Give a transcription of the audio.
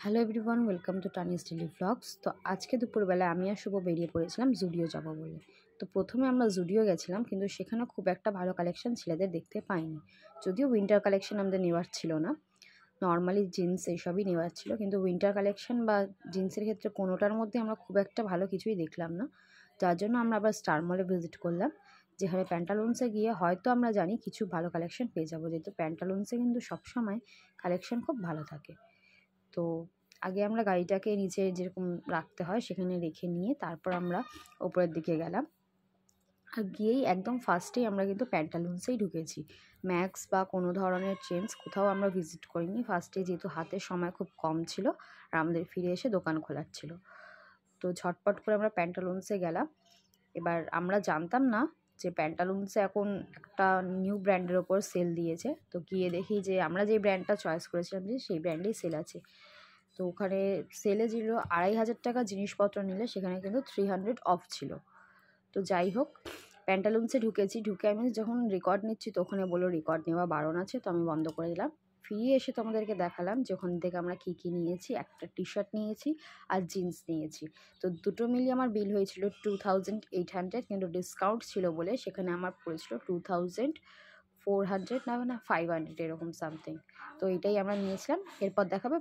Hello everyone, welcome to Tanis daily blogs. তো আজকে দুপুরবেলা আমি আর শুভ বেরিয়ে পড়েছিলাম জুডিও যাবো বলে। তো প্রথমে আমরা জুডিও গেছিলাম, কিন্তু সেখানে খুব একটা ভালো কালেকশন ছেলেদের দেখতে পাইনি। যদিও উইন্টার কালেকশন আমাদের নেওয়ার ছিল না, নর্মালি জিন্স এইসবই নেওয়ার ছিল, কিন্তু উইন্টার কালেকশন বা জিন্সের ক্ষেত্রে কোনোটার মধ্যে আমরা খুব একটা ভালো কিছুই দেখলাম না। যার জন্য আমরা আবার স্টার মলে ভিজিট করলাম, যেখানে প্যান্টালুন্সে গিয়ে হয়তো আমরা জানি কিছু ভালো কালেকশন পেয়ে যাবো, যেহেতু প্যান্টালুন্সে কিন্তু সবসময় কালেকশন খুব ভালো থাকে। তো আগে আমরা গাড়িটাকে নিচে যেরকম রাখতে হয় সেখানে রেখে নিয়ে তারপর আমরা ওপরের দিকে গেলাম। আর গিয়েই একদম ফার্স্টেই আমরা কিন্তু প্যান্টালুন্সেই ঢুকেছি। ম্যাক্স বা কোনো ধরনের চেঞ্জ কোথাও আমরা ভিজিট করিনি। ফার্স্টে যেহেতু হাতের সময় খুব কম ছিল আর আমাদের ফিরে এসে দোকান খোলার ছিল, তো ঝটপট করে আমরা প্যান্টালুন্সে গেলাম। এবার আমরা জানতাম না যে প্যান্টালুন্সে এখন একটা নিউ ব্র্যান্ডের ওপর সেল দিয়েছে। তো গিয়ে দেখি যে আমরা যে ব্র্যান্ডটা চয়েস করেছিলাম যে সেই ব্র্যান্ডেই সেল আছে। তো ওখানে সেলে ছিল 2500 টাকা জিনিসপত্র নিলে সেখানে কিন্তু 300 অফ ছিল। তো যাই হোক, প্যান্টালুন্সে ঢুকেছি। ঢুকে আমি যখন রেকর্ড নিচ্ছি তো ওখানে বললো রেকর্ড নেওয়া বারণ আছে, তো আমি বন্ধ করে দিলাম। ফিরে এসে তোমাদেরকে দেখালাম যে ওখান থেকে আমরা কী কী নিয়েছি। একটা টি শার্ট নিয়েছি আর জিন্স নিয়েছি। তো দুটো মিলিয়ে আমার বিল হয়েছিল 2800, কিন্তু ডিসকাউন্ট ছিল বলে সেখানে আমার পড়েছিল 2400 না 500 এরকম সামথিং। তো এটাই আমরা নিয়েছিলাম। এরপর দেখাবে